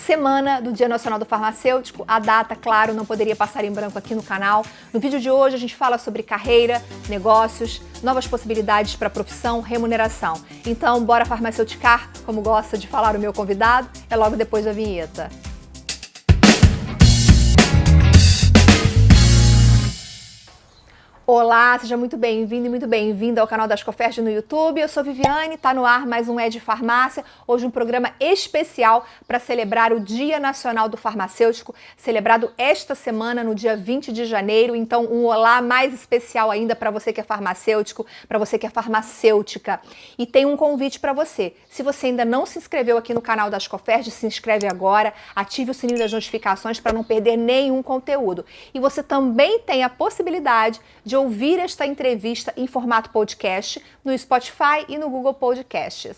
Semana do Dia Nacional do Farmacêutico, a data, claro, não poderia passar em branco aqui no canal. No vídeo de hoje a gente fala sobre carreira, negócios, novas possibilidades para a profissão, remuneração. Então, bora farmaceuticar, como gosta de falar o meu convidado, é logo depois da vinheta. Olá, seja muito bem-vindo e muito bem-vinda ao canal da Ascoferd no YouTube. Eu sou Viviane, está no ar mais um É de Farmácia. Hoje um programa especial para celebrar o Dia Nacional do Farmacêutico, celebrado esta semana, no dia 20 de janeiro. Então, um olá mais especial ainda para você que é farmacêutico, para você que é farmacêutica. E tem um convite para você. Se você ainda não se inscreveu aqui no canal da Ascoferd, se inscreve agora, ative o sininho das notificações para não perder nenhum conteúdo. E você também tem a possibilidade de ouvir esta entrevista em formato podcast no Spotify e no Google Podcasts.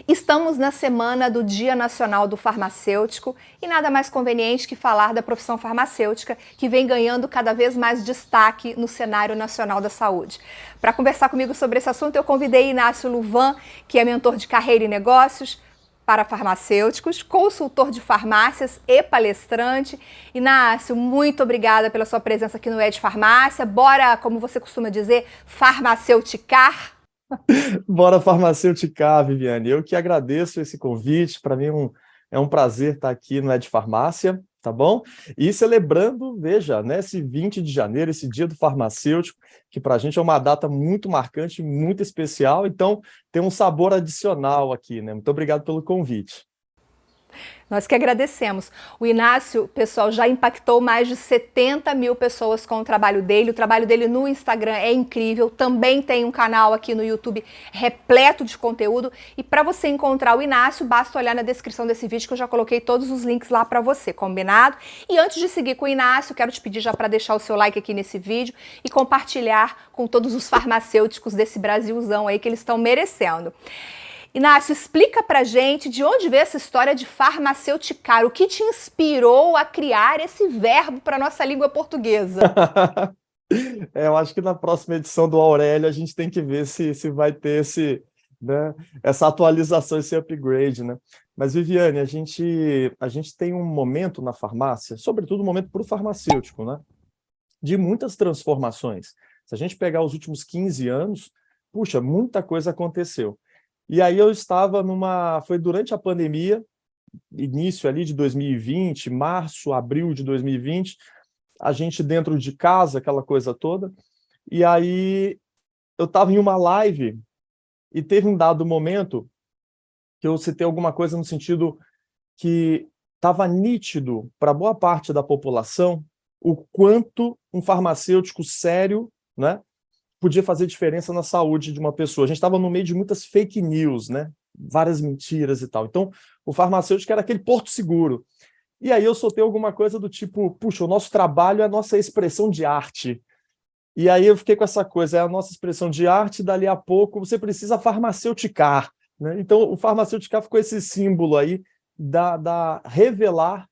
Estamos na semana do Dia Nacional do Farmacêutico e nada mais conveniente que falar da profissão farmacêutica, que vem ganhando cada vez mais destaque no cenário nacional da saúde. Para conversar comigo sobre esse assunto, eu convidei Inácio Louvain, que é mentor de carreira e negócios para farmacêuticos, consultor de farmácias e palestrante. Inácio, muito obrigada pela sua presença aqui no É de Farmácia. Bora, como você costuma dizer, farmaceuticar? Bora farmaceuticar, Viviane. Eu que agradeço esse convite. Para mim é um prazer estar aqui no É de Farmácia, tá bom? E celebrando, veja, né, esse 20 de janeiro, esse dia do farmacêutico, que para a gente é uma data muito marcante, muito especial, então tem um sabor adicional aqui, né? Muito obrigado pelo convite. Nós que agradecemos. O Inácio, pessoal, já impactou mais de 70 mil pessoas com o trabalho dele. O trabalho dele no Instagram é incrível. Também tem um canal aqui no YouTube repleto de conteúdo. E para você encontrar o Inácio, basta olhar na descrição desse vídeo que eu já coloquei todos os links lá para você, combinado? E antes de seguir com o Inácio, quero te pedir já para deixar o seu like aqui nesse vídeo e compartilhar com todos os farmacêuticos desse Brasilzão aí que eles estão merecendo. Inácio, explica pra gente de onde veio essa história de farmaceuticar, o que te inspirou a criar esse verbo para nossa língua portuguesa? Eu acho que na próxima edição do Aurélio a gente tem que ver se vai ter né, essa atualização, esse upgrade, né? Mas, Viviane, a gente tem um momento na farmácia, sobretudo um momento para o farmacêutico, né? De muitas transformações. Se a gente pegar os últimos 15 anos, puxa, muita coisa aconteceu. E aí eu estava foi durante a pandemia, início ali de 2020, março, abril de 2020, a gente dentro de casa, aquela coisa toda, e aí eu estava em uma live e teve um dado momento que eu citei alguma coisa no sentido que estava nítido para boa parte da população o quanto um farmacêutico sério, né, podia fazer diferença na saúde de uma pessoa. A gente estava no meio de muitas fake news, né? Várias mentiras e tal. Então, o farmacêutico era aquele porto seguro. E aí eu soltei alguma coisa do tipo, puxa, o nosso trabalho é a nossa expressão de arte. E aí eu fiquei com essa coisa, é a nossa expressão de arte, dali a pouco você precisa farmaceuticar, né? Então, o farmaceuticar ficou esse símbolo aí da revelar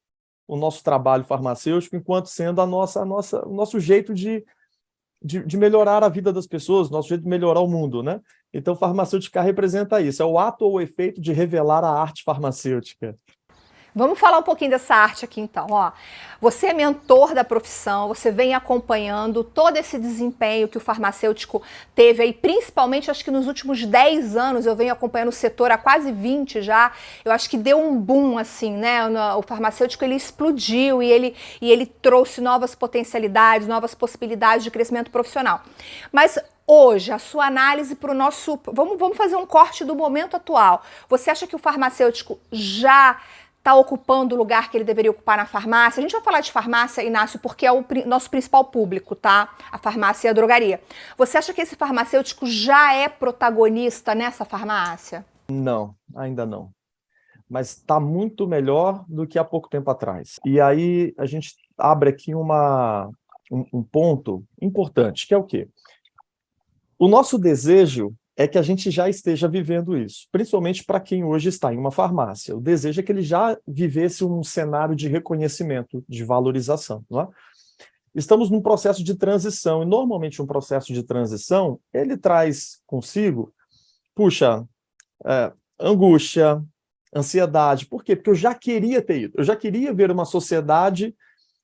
o nosso trabalho farmacêutico enquanto sendo o nosso jeito de melhorar a vida das pessoas, nosso jeito de melhorar o mundo, né? Então, farmacêutica representa isso, é o ato ou o efeito de revelar a arte farmacêutica. Vamos falar um pouquinho dessa arte aqui então, ó. Você é mentor da profissão, você vem acompanhando todo esse desempenho que o farmacêutico teve aí, principalmente acho que nos últimos 10 anos, eu venho acompanhando o setor há quase 20 já, eu acho que deu um boom assim, né, o farmacêutico ele explodiu e ele trouxe novas potencialidades, novas possibilidades de crescimento profissional. Mas hoje, a sua análise para o nosso... Vamos fazer um corte do momento atual. Você acha que o farmacêutico já está ocupando o lugar que ele deveria ocupar na farmácia? A gente vai falar de farmácia, Inácio, porque é o nosso principal público, tá? A farmácia e a drogaria. Você acha que esse farmacêutico já é protagonista nessa farmácia? Não, ainda não. Mas está muito melhor do que há pouco tempo atrás. E aí a gente abre aqui um ponto importante, que é o quê? O nosso desejo é que a gente já esteja vivendo isso, principalmente para quem hoje está em uma farmácia. O desejo é que ele já vivesse um cenário de reconhecimento, de valorização. Não é? Estamos num processo de transição, e normalmente um processo de transição, ele traz consigo, puxa, angústia, ansiedade. Por quê? Porque eu já queria ter ido. Eu já queria ver uma sociedade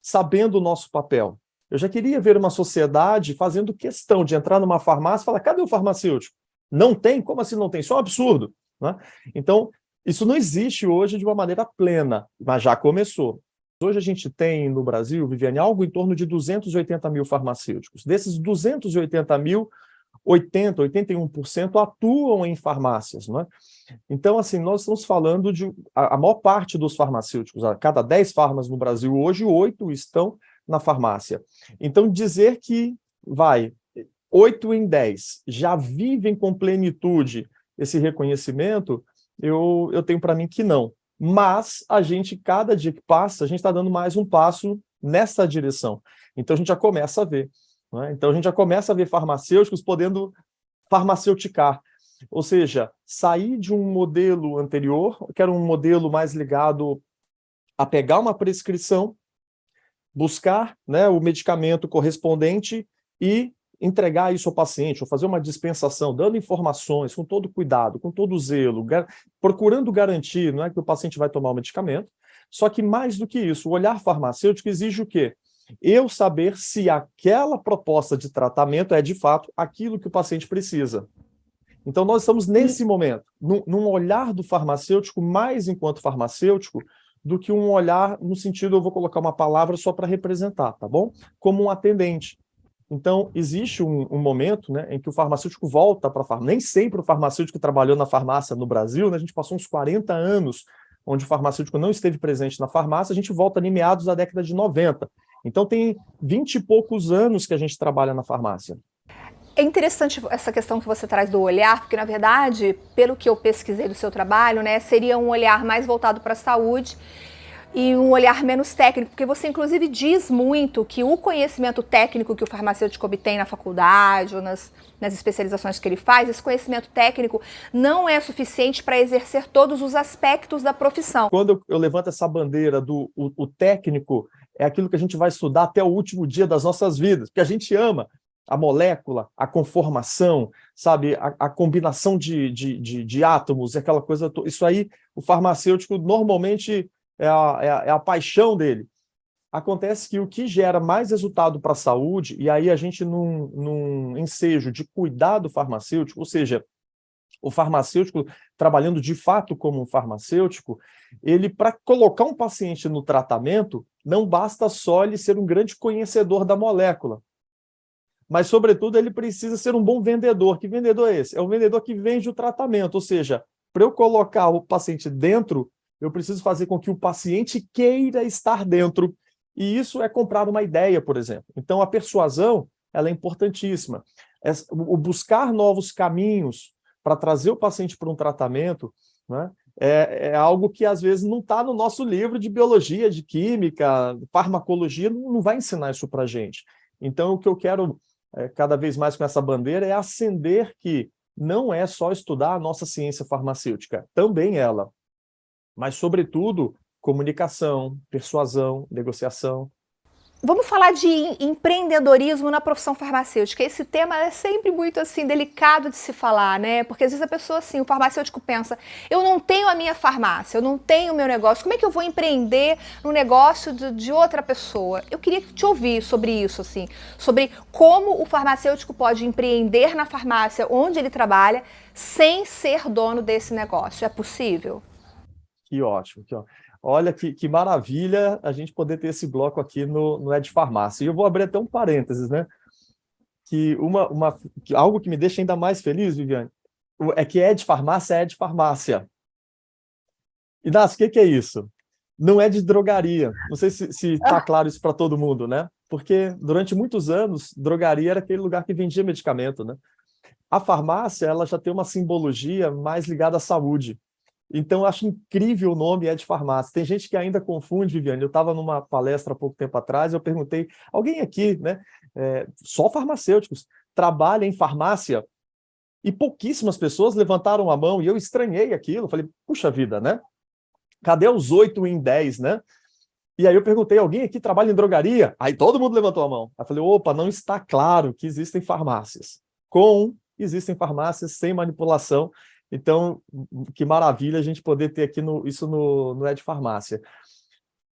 sabendo o nosso papel. Eu já queria ver uma sociedade fazendo questão de entrar numa farmácia e falar, cadê o farmacêutico? Não tem? Como assim não tem? Isso é um absurdo. Né? Então, isso não existe hoje de uma maneira plena, mas já começou. Hoje a gente tem no Brasil, Viviane, algo em torno de 280 mil farmacêuticos. Desses 280 mil, 81% atuam em farmácias. Não é? Então, assim, nós estamos falando de... A maior parte dos farmacêuticos, a cada 10 farmas no Brasil hoje, 8 estão na farmácia. Então, dizer que 8 em 10 já vivem com plenitude esse reconhecimento, eu tenho para mim que não. Mas a gente, cada dia que passa, a gente está dando mais um passo nessa direção. Então a gente já começa a ver. Né? Então a gente já começa a ver farmacêuticos podendo farmaceuticar. Ou seja, sair de um modelo anterior, que era um modelo mais ligado a pegar uma prescrição, buscar, né, o medicamento correspondente e entregar isso ao paciente, ou fazer uma dispensação, dando informações, com todo cuidado, com todo zelo, procurando garantir, não é, que o paciente vai tomar o medicamento. Só que mais do que isso, o olhar farmacêutico exige o quê? Eu saber se aquela proposta de tratamento é, de fato, aquilo que o paciente precisa. Então, nós estamos nesse momento, num olhar do farmacêutico, mais enquanto farmacêutico, do que um olhar no sentido, eu vou colocar uma palavra só para representar, tá bom? Como um atendente. Então, existe um momento, né, em que o farmacêutico volta para a farmácia. Nem sempre o farmacêutico trabalhou na farmácia no Brasil, né? A gente passou uns 40 anos onde o farmacêutico não esteve presente na farmácia, a gente volta ali meados da década de 90. Então, tem 20 e poucos anos que a gente trabalha na farmácia. É interessante essa questão que você traz do olhar, porque, na verdade, pelo que eu pesquisei do seu trabalho, né, seria um olhar mais voltado para a saúde e um olhar menos técnico, porque você, inclusive, diz muito que o conhecimento técnico que o farmacêutico obtém na faculdade ou nas especializações que ele faz, esse conhecimento técnico não é suficiente para exercer todos os aspectos da profissão. Quando eu levanto essa bandeira do o técnico, é aquilo que a gente vai estudar até o último dia das nossas vidas, porque a gente ama a molécula, a conformação, sabe, a combinação de átomos, aquela coisa toda. Isso aí, o farmacêutico normalmente é a paixão dele. Acontece que o que gera mais resultado para a saúde, e aí a gente num ensejo de cuidar do farmacêutico, ou seja, o farmacêutico trabalhando de fato como um farmacêutico, ele, para colocar um paciente no tratamento, não basta só ele ser um grande conhecedor da molécula, mas, sobretudo, ele precisa ser um bom vendedor. Que vendedor é esse? É o vendedor que vende o tratamento, ou seja, para eu colocar o paciente dentro, eu preciso fazer com que o paciente queira estar dentro. E isso é comprar uma ideia, por exemplo. Então, a persuasão, ela é importantíssima. O buscar novos caminhos para trazer o paciente para um tratamento, né, é algo que, às vezes, não está no nosso livro de biologia, de química, farmacologia, não vai ensinar isso para a gente. Então, o que eu quero, cada vez mais com essa bandeira, é acender que não é só estudar a nossa ciência farmacêutica, também ela, mas, sobretudo, comunicação, persuasão, negociação. Vamos falar de empreendedorismo na profissão farmacêutica. Esse tema é sempre muito assim delicado de se falar, né? Porque às vezes a pessoa assim, o farmacêutico pensa: eu não tenho a minha farmácia, eu não tenho o meu negócio. Como é que eu vou empreender no negócio de outra pessoa? Eu queria te ouvir sobre isso, assim, sobre como o farmacêutico pode empreender na farmácia onde ele trabalha sem ser dono desse negócio. É possível? Que ótimo, que ótimo. Olha que maravilha a gente poder ter esse bloco aqui no Ed Farmácia. E eu vou abrir até um parênteses, né? Que algo que me deixa ainda mais feliz, Viviane, é que Ed Farmácia é Ed Farmácia. Inácio, o que é isso? Não é de drogaria. Não sei se está claro isso para todo mundo, né? Porque durante muitos anos, drogaria era aquele lugar que vendia medicamento, né? A farmácia, ela já tem uma simbologia mais ligada à saúde. Então, eu acho incrível o nome Ed Farmácia. Tem gente que ainda confunde, Viviane. Eu estava numa palestra há pouco tempo atrás, eu perguntei, alguém aqui, né, só farmacêuticos, trabalha em farmácia? E pouquíssimas pessoas levantaram a mão, e eu estranhei aquilo. Falei, puxa vida, né? Cadê os 8 em 10, né? E aí eu perguntei, alguém aqui trabalha em drogaria? Aí todo mundo levantou a mão. Aí eu falei, opa, não está claro que existem farmácias. Existem farmácias sem manipulação. Então, que maravilha a gente poder ter aqui isso no Ed Farmácia.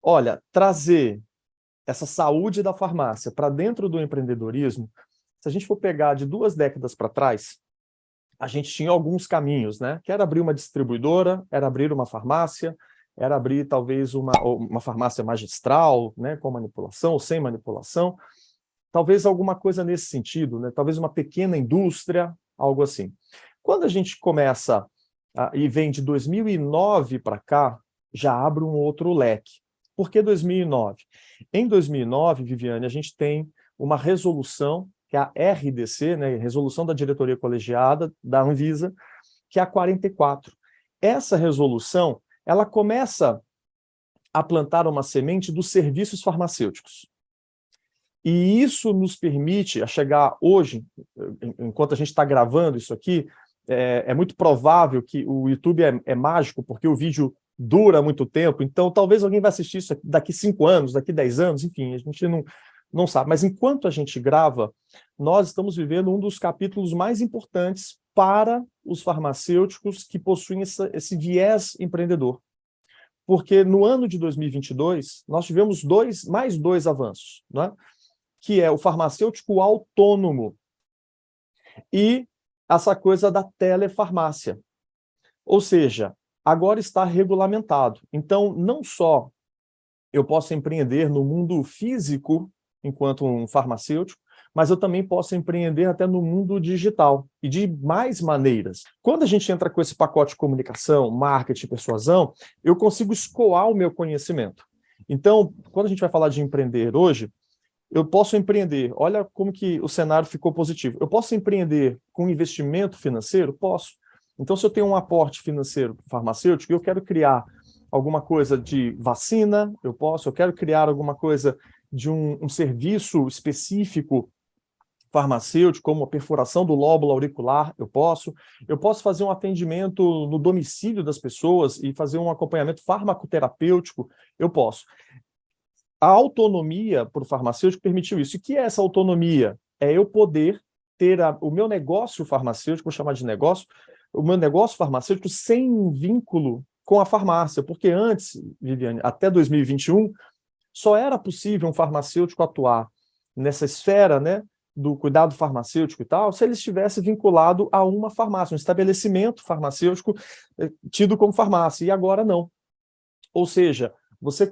Olha, trazer essa saúde da farmácia para dentro do empreendedorismo, se a gente for pegar de 2 décadas para trás, a gente tinha alguns caminhos, né? Que era abrir uma distribuidora, era abrir uma farmácia, era abrir talvez uma farmácia magistral, né? Com manipulação ou sem manipulação, talvez alguma coisa nesse sentido, né? Talvez uma pequena indústria, algo assim. Quando a gente começa e vem de 2009 para cá, já abre um outro leque. Por que 2009? Em 2009, Viviane, a gente tem uma resolução, que é a RDC, né, Resolução da Diretoria Colegiada da Anvisa, que é a 44. Essa resolução, ela começa a plantar uma semente dos serviços farmacêuticos. E isso nos permite a chegar hoje, enquanto a gente está gravando isso aqui, é muito provável que o YouTube é mágico, porque o vídeo dura muito tempo, então talvez alguém vai assistir isso daqui 5 anos, daqui 10 anos, enfim, a gente não sabe. Mas enquanto a gente grava, nós estamos vivendo um dos capítulos mais importantes para os farmacêuticos que possuem esse viés empreendedor. Porque no ano de 2022, nós tivemos mais dois avanços, né? Que é o farmacêutico autônomo e essa coisa da telefarmácia. Ou seja, agora está regulamentado. Então, não só eu posso empreender no mundo físico, enquanto um farmacêutico, mas eu também posso empreender até no mundo digital, e de mais maneiras. Quando a gente entra com esse pacote de comunicação, marketing, persuasão, eu consigo escoar o meu conhecimento. Então, quando a gente vai falar de empreender hoje, eu posso empreender, olha como que o cenário ficou positivo, eu posso empreender com investimento financeiro? Posso. Então, se eu tenho um aporte financeiro farmacêutico e eu quero criar alguma coisa de vacina, eu posso. Eu quero criar alguma coisa de um serviço específico farmacêutico, como a perfuração do lóbulo auricular, eu posso. Eu posso fazer um atendimento no domicílio das pessoas e fazer um acompanhamento farmacoterapêutico, eu posso. A autonomia para o farmacêutico permitiu isso. E o que é essa autonomia? É eu poder ter o meu negócio farmacêutico, vou chamar de negócio, o meu negócio farmacêutico sem vínculo com a farmácia, porque antes, Viviane, até 2021, só era possível um farmacêutico atuar nessa esfera, né, do cuidado farmacêutico e tal, se ele estivesse vinculado a uma farmácia, um estabelecimento farmacêutico tido como farmácia, e agora não. Ou seja, você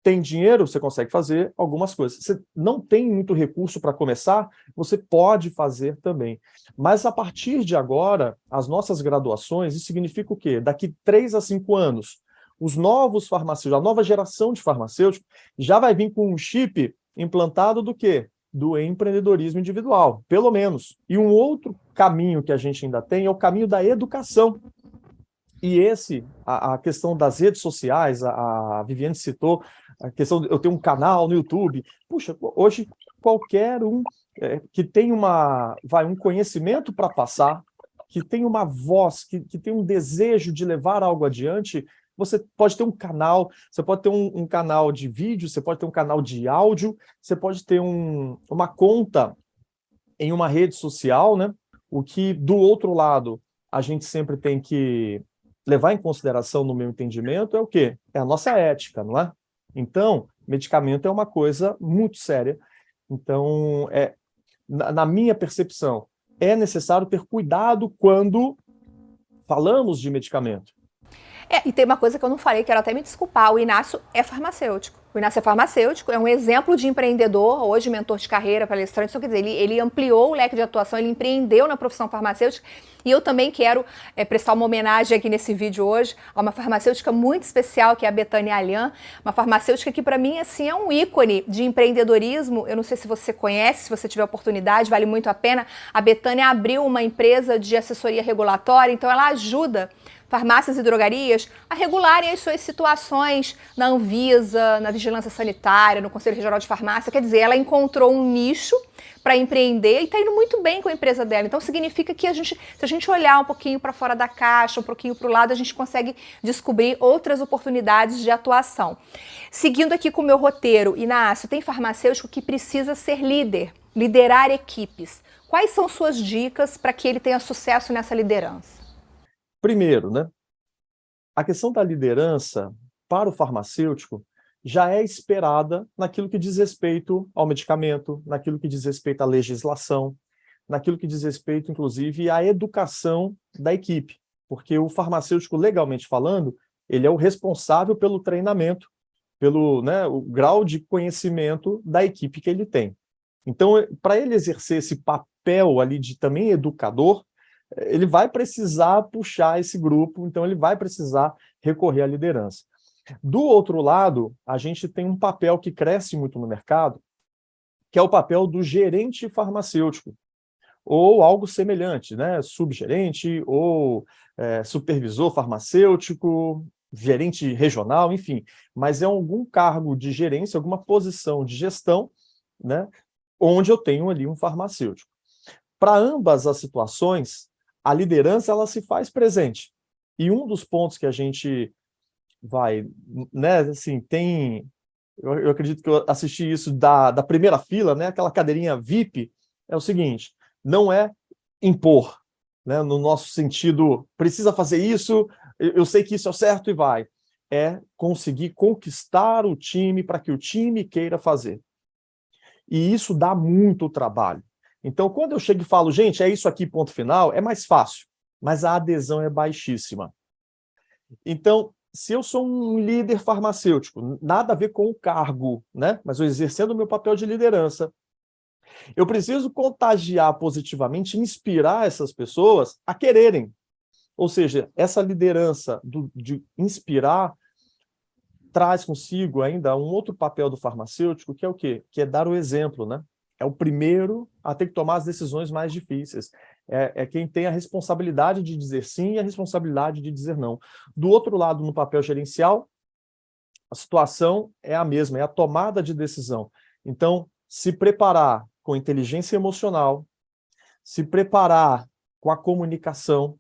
tem dinheiro, você consegue fazer algumas coisas. Você não tem muito recurso para começar, você pode fazer também. Mas a partir de agora, as nossas graduações, isso significa o quê? Daqui 3 a 5 anos, os novos farmacêuticos, a nova geração de farmacêuticos já vai vir com um chip implantado do quê? Do empreendedorismo individual, pelo menos. E um outro caminho que a gente ainda tem é o caminho da educação. E a questão das redes sociais, a Viviane citou, a questão de eu ter um canal no YouTube. Puxa, hoje qualquer um que tem um conhecimento para passar, que tem uma voz, que tem um desejo de levar algo adiante, você pode ter um canal, você pode ter um canal de vídeo, você pode ter um canal de áudio, você pode ter uma conta em uma rede social, né? O que, do outro lado, a gente sempre tem que levar em consideração, no meu entendimento, é o quê? É a nossa ética, não é? Então, medicamento é uma coisa muito séria. Então, na minha percepção, é necessário ter cuidado quando falamos de medicamento. E tem uma coisa que eu não falei, quero até me desculpar, o Inácio é farmacêutico. O Inácio é farmacêutico, é um exemplo de empreendedor, hoje mentor de carreira, palestrante, só quer dizer, ele ampliou o leque de atuação, ele empreendeu na profissão farmacêutica, e eu também quero prestar uma homenagem aqui nesse vídeo hoje a uma farmacêutica muito especial, que é a Betânia Alhan, uma farmacêutica que para mim assim, é um ícone de empreendedorismo. Eu não sei se você conhece, se você tiver oportunidade, vale muito a pena. A Betânia abriu uma empresa de assessoria regulatória, então ela ajuda farmácias e drogarias a regularem as suas situações na Anvisa, na Vigilância Sanitária, no Conselho Regional de Farmácia. Quer dizer, ela encontrou um nicho para empreender e está indo muito bem com a empresa dela. Então significa que se a gente olhar um pouquinho para fora da caixa, um pouquinho para o lado, a gente consegue descobrir outras oportunidades de atuação. Seguindo aqui com o meu roteiro, Inácio, tem farmacêutico que precisa ser líder, liderar equipes. Quais são suas dicas para que ele tenha sucesso nessa liderança? Primeiro, né, a questão da liderança para o farmacêutico já é esperada naquilo que diz respeito ao medicamento, naquilo que diz respeito à legislação, naquilo que diz respeito, inclusive, à educação da equipe, porque o farmacêutico, legalmente falando, ele é o responsável pelo treinamento, pelo, né, o grau de conhecimento da equipe que ele tem. Então, para ele exercer esse papel ali de também educador, ele vai precisar puxar esse grupo, então ele vai precisar recorrer à liderança. Do outro lado, a gente tem um papel que cresce muito no mercado, que é o papel do gerente farmacêutico, ou algo semelhante, né? Subgerente ou supervisor farmacêutico, gerente regional, enfim, mas é algum cargo de gerência, alguma posição de gestão, né? Onde eu tenho ali um farmacêutico. Para ambas as situações, a liderança ela se faz presente. E um dos pontos que a gente vai, né, assim, tem, eu acredito que eu assisti isso da primeira fila, né, aquela cadeirinha VIP, é o seguinte, não é impor, né, no nosso sentido, precisa fazer isso, eu sei que isso é certo e vai, é conseguir conquistar o time para que o time queira fazer. E isso dá muito trabalho. Então, quando eu chego e falo, gente, é isso aqui, ponto final, é mais fácil, mas a adesão é baixíssima. Então, se eu sou um líder farmacêutico, nada a ver com o cargo, né? Mas eu exercendo o meu papel de liderança, eu preciso contagiar positivamente, inspirar essas pessoas a quererem. Ou seja, essa liderança de inspirar traz consigo ainda um outro papel do farmacêutico, que é o quê? Que é dar o exemplo, né? É o primeiro a ter que tomar as decisões mais difíceis. É quem tem a responsabilidade de dizer sim e a responsabilidade de dizer não. Do outro lado, no papel gerencial, a situação é a mesma, é a tomada de decisão. Então, se preparar com inteligência emocional, se preparar com a comunicação.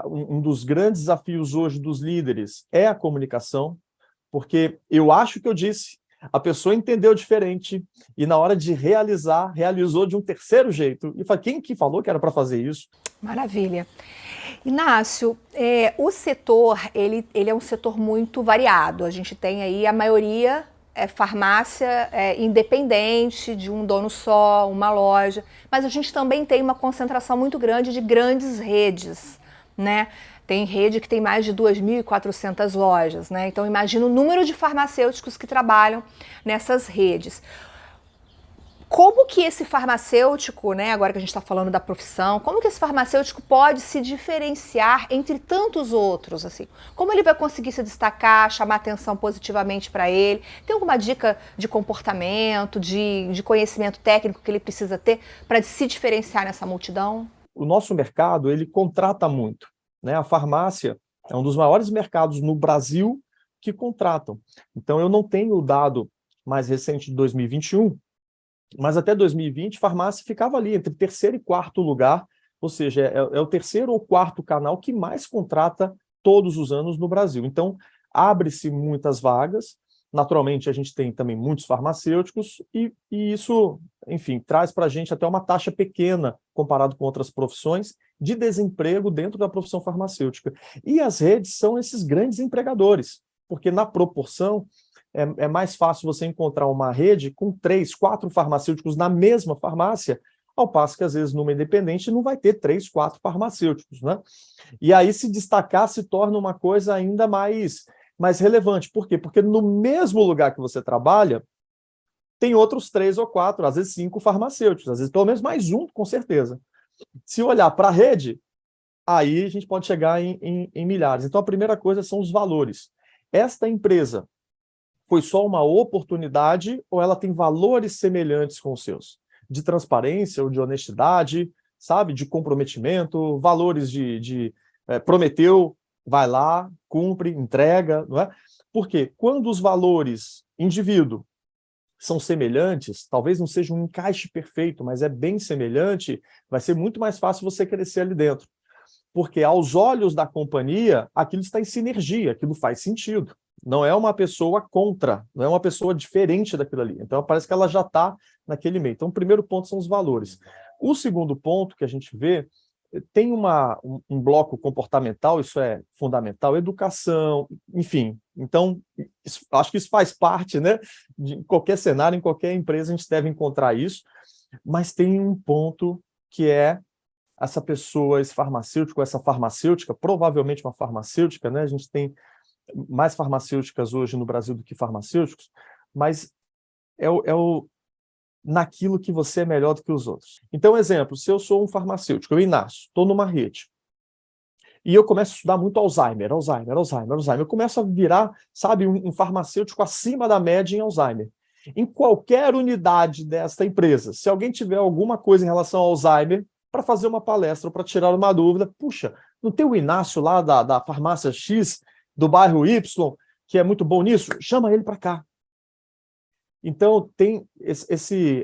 Um dos grandes desafios hoje dos líderes é a comunicação, porque eu acho que eu disse, a pessoa entendeu diferente, e na hora de realizar, realizou de um terceiro jeito. E quem que falou que era para fazer isso? Maravilha. Inácio, o setor, ele é um setor muito variado. A gente tem aí, a maioria é farmácia independente, de um dono só, uma loja, mas a gente também tem uma concentração muito grande de grandes redes, né? Tem rede que tem mais de 2.400 lojas, né? Então imagina o número de farmacêuticos que trabalham nessas redes. Como que esse farmacêutico, né, agora que a gente está falando da profissão, como que esse farmacêutico pode se diferenciar entre tantos outros, assim? Como ele vai conseguir se destacar, chamar atenção positivamente para ele? Tem alguma dica de comportamento, de conhecimento técnico que ele precisa ter para se diferenciar nessa multidão? O nosso mercado, ele contrata muito, né? A farmácia é um dos maiores mercados no Brasil que contratam. Então, eu não tenho o dado mais recente de 2021, mas até 2020, farmácia ficava ali entre terceiro e quarto lugar, ou seja, é o terceiro ou quarto canal que mais contrata todos os anos no Brasil. Então, abre-se muitas vagas, naturalmente a gente tem também muitos farmacêuticos, e isso, enfim, traz para a gente até uma taxa pequena, comparado com outras profissões, de desemprego dentro da profissão farmacêutica. E as redes são esses grandes empregadores, porque na proporção, é mais fácil você encontrar uma rede com 3, 4 farmacêuticos na mesma farmácia, ao passo que, às vezes, numa independente não vai ter 3, 4 farmacêuticos, né? E aí, se destacar, se torna uma coisa ainda mais relevante. Por quê? Porque no mesmo lugar que você trabalha, tem outros 3 ou 4, às vezes 5 farmacêuticos, às vezes pelo menos mais um, com certeza. Se olhar para a rede, aí a gente pode chegar em milhares. Então, a primeira coisa são os valores. Esta empresa foi só uma oportunidade ou ela tem valores semelhantes com os seus? De transparência ou de honestidade, sabe? De comprometimento, valores prometeu, vai lá, cumpre, entrega, não é? Porque quando os valores indivíduo são semelhantes, talvez não seja um encaixe perfeito, mas é bem semelhante, vai ser muito mais fácil você crescer ali dentro. Porque aos olhos da companhia, aquilo está em sinergia, aquilo faz sentido. Não é uma pessoa contra, não é uma pessoa diferente daquilo ali. Então, parece que ela já está naquele meio. Então, o primeiro ponto são os valores. O segundo ponto que a gente vê tem um bloco comportamental, isso é fundamental, educação, enfim. Então, acho que isso faz parte, né, de qualquer cenário, em qualquer empresa, a gente deve encontrar isso, mas tem um ponto que é essa pessoa, esse farmacêutico, essa farmacêutica, provavelmente uma farmacêutica, né, a gente tem mais farmacêuticas hoje no Brasil do que farmacêuticos, mas naquilo que você é melhor do que os outros. Então, exemplo, se eu sou um farmacêutico, eu, Inácio, estou numa rede, e eu começo a estudar muito Alzheimer, eu começo a virar, sabe, um farmacêutico acima da média em Alzheimer. Em qualquer unidade desta empresa, se alguém tiver alguma coisa em relação ao Alzheimer, para fazer uma palestra ou para tirar uma dúvida, puxa, não tem o Inácio lá da farmácia X, do bairro Y, que é muito bom nisso? Chama ele para cá. Então, tem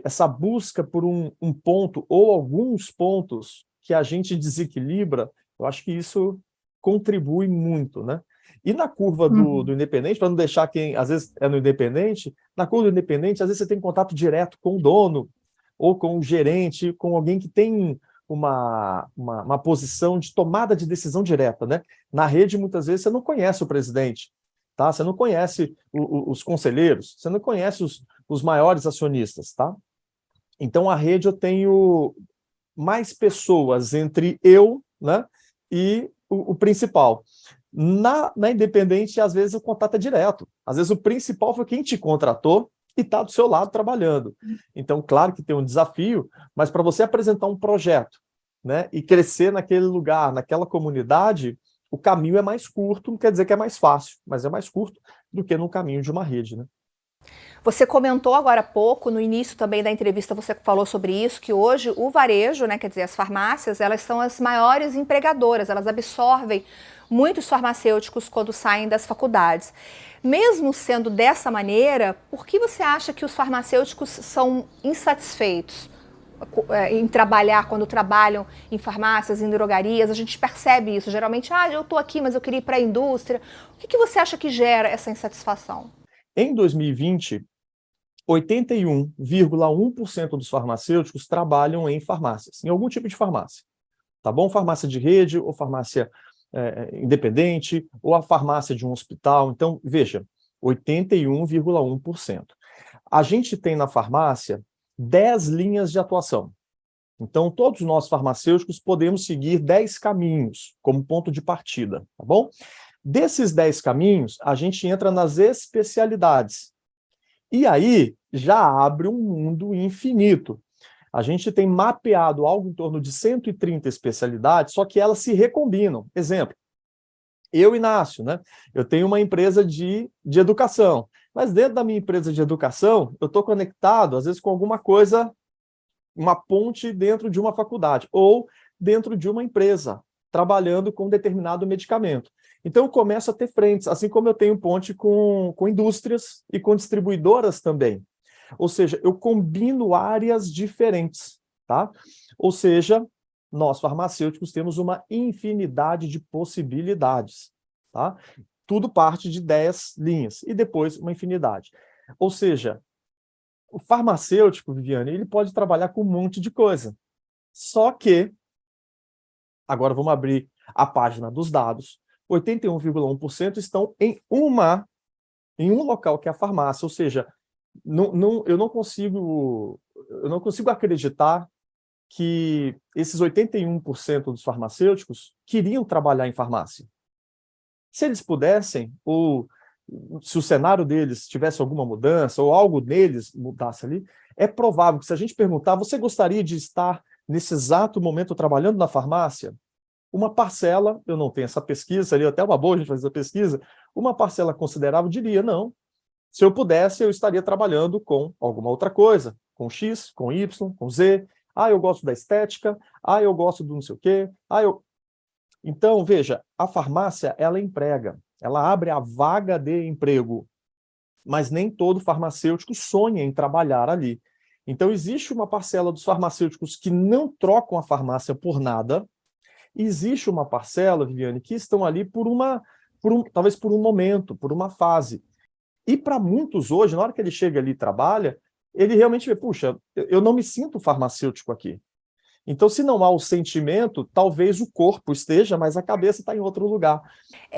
essa busca por um ponto ou alguns pontos que a gente desequilibra, eu acho que isso contribui muito, né? E na curva do independente, para não deixar quem, às vezes, é no independente, na curva do independente, às vezes você tem contato direto com o dono, ou com o gerente, com alguém que tem uma posição de tomada de decisão direta, né? Na rede, muitas vezes, você não conhece o presidente, tá? Você não conhece os conselheiros, você não conhece os maiores acionistas, tá? Então, a rede eu tenho mais pessoas entre eu, né, e o principal. Na independente, às vezes, o contato é direto. Às vezes, o principal foi quem te contratou e está do seu lado trabalhando. Então, claro que tem um desafio, mas para você apresentar um projeto, né, e crescer naquele lugar, naquela comunidade, o caminho é mais curto, não quer dizer que é mais fácil, mas é mais curto do que no caminho de uma rede, né? Você comentou agora há pouco, no início também da entrevista você falou sobre isso, que hoje o varejo, né, quer dizer, as farmácias, elas são as maiores empregadoras, elas absorvem muitos farmacêuticos quando saem das faculdades. Mesmo sendo dessa maneira, por que você acha que os farmacêuticos são insatisfeitos em trabalhar, quando trabalham em farmácias, em drogarias? A gente percebe isso, geralmente, eu estou aqui, mas eu queria ir para a indústria. O que você acha que gera essa insatisfação? Em 2020, 81,1% dos farmacêuticos trabalham em farmácias, em algum tipo de farmácia. Tá bom? Farmácia de rede, ou farmácia independente, ou a farmácia de um hospital. Então, veja, 81,1%. A gente tem na farmácia 10 linhas de atuação. Então, todos nós farmacêuticos podemos seguir 10 caminhos como ponto de partida, tá bom? Desses 10 caminhos, a gente entra nas especialidades. E aí, já abre um mundo infinito. A gente tem mapeado algo em torno de 130 especialidades, só que elas se recombinam. Exemplo, eu, Inácio, né? Eu tenho uma empresa de educação, mas dentro da minha empresa de educação, eu estou conectado, às vezes, com alguma coisa, uma ponte dentro de uma faculdade, ou dentro de uma empresa, trabalhando com determinado medicamento. Então, eu começo a ter frentes, assim como eu tenho ponte com indústrias e com distribuidoras também. Ou seja, eu combino áreas diferentes, tá? Ou seja, nós farmacêuticos temos uma infinidade de possibilidades, tá? Tudo parte de 10 linhas, e depois uma infinidade. Ou seja, o farmacêutico, Viviane, ele pode trabalhar com um monte de coisa. Só que, agora vamos abrir a página dos dados, 81,1% estão em um local, que é a farmácia. Ou seja, eu não consigo acreditar que esses 81% dos farmacêuticos queriam trabalhar em farmácia. Se eles pudessem, ou se o cenário deles tivesse alguma mudança, ou algo neles mudasse ali, é provável que, se a gente perguntar, você gostaria de estar nesse exato momento trabalhando na farmácia? Uma parcela, eu não tenho essa pesquisa, seria até uma boa a gente fazer essa pesquisa, uma parcela considerável diria, não, se eu pudesse, eu estaria trabalhando com alguma outra coisa, com X, com Y, com Z, eu gosto da estética, eu gosto do não sei o quê, Então, veja, a farmácia, ela emprega, ela abre a vaga de emprego, mas nem todo farmacêutico sonha em trabalhar ali. Então, existe uma parcela dos farmacêuticos que não trocam a farmácia por nada, e existe uma parcela, Viviane, que estão ali talvez por um momento, por uma fase. E para muitos hoje, na hora que ele chega ali e trabalha, ele realmente vê, puxa, eu não me sinto farmacêutico aqui. Então, se não há o sentimento, talvez o corpo esteja, mas a cabeça está em outro lugar.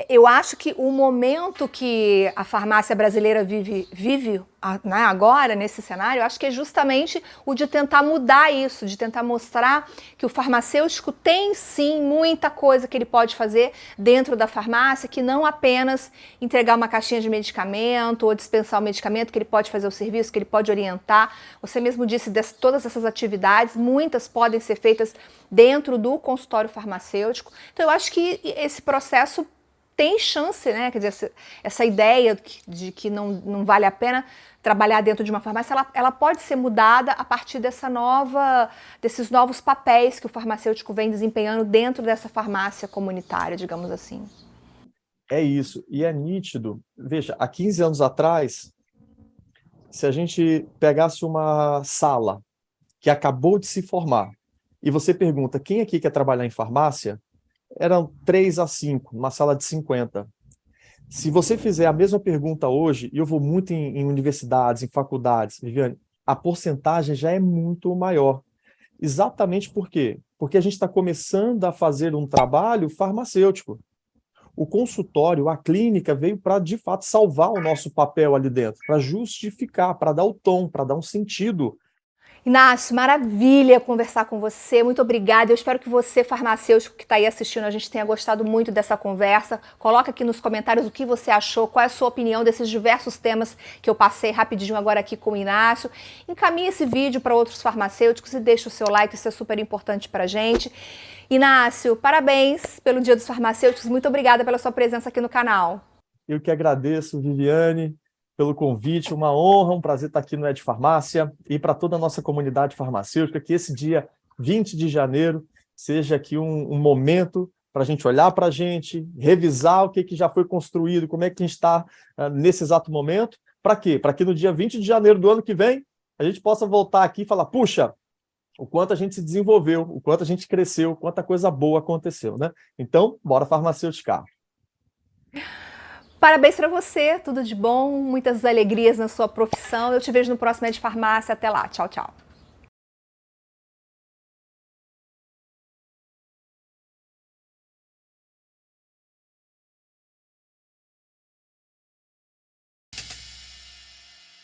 Eu acho que o momento que a farmácia brasileira vive né, agora, nesse cenário, eu acho que é justamente o de tentar mudar isso, de tentar mostrar que o farmacêutico tem sim muita coisa que ele pode fazer dentro da farmácia, que não apenas entregar uma caixinha de medicamento ou dispensar o medicamento, que ele pode fazer o serviço, que ele pode orientar. Você mesmo disse, todas essas atividades, muitas podem ser feitas dentro do consultório farmacêutico. Então eu acho que esse processo tem chance, né? Quer dizer, essa ideia de que não vale a pena trabalhar dentro de uma farmácia, ela pode ser mudada a partir desses novos papéis que o farmacêutico vem desempenhando dentro dessa farmácia comunitária, digamos assim. É isso, e é nítido. Veja, há 15 anos atrás, se a gente pegasse uma sala que acabou de se formar, e você pergunta, quem aqui quer trabalhar em farmácia? Eram 3 a 5, numa sala de 50. Se você fizer a mesma pergunta hoje, e eu vou muito em universidades, em faculdades, Viviane, a porcentagem já é muito maior. Exatamente por quê? Porque a gente está começando a fazer um trabalho farmacêutico. O consultório, a clínica, veio para, de fato, salvar o nosso papel ali dentro, para justificar, para dar o tom, para dar um sentido. Inácio, maravilha conversar com você, muito obrigada. Eu espero que você, farmacêutico que está aí assistindo, a gente tenha gostado muito dessa conversa. Coloca aqui nos comentários o que você achou, qual é a sua opinião desses diversos temas que eu passei rapidinho agora aqui com o Inácio. Encaminhe esse vídeo para outros farmacêuticos e deixe o seu like, isso é super importante para a gente. Inácio, parabéns pelo Dia dos Farmacêuticos, muito obrigada pela sua presença aqui no canal. Eu que agradeço, Viviane, pelo convite, uma honra, um prazer estar aqui no Ed Farmácia e para toda a nossa comunidade farmacêutica, que esse dia 20 de janeiro seja aqui um momento para a gente olhar para a gente, revisar o que já foi construído, como é que a gente está nesse exato momento. Para quê? Para que no dia 20 de janeiro do ano que vem a gente possa voltar aqui e falar, puxa, o quanto a gente se desenvolveu, o quanto a gente cresceu, quanta coisa boa aconteceu, né? Então, bora farmacêuticar. Parabéns para você, tudo de bom, muitas alegrias na sua profissão. Eu te vejo no próximo Ed Farmácia. Até lá, tchau, tchau.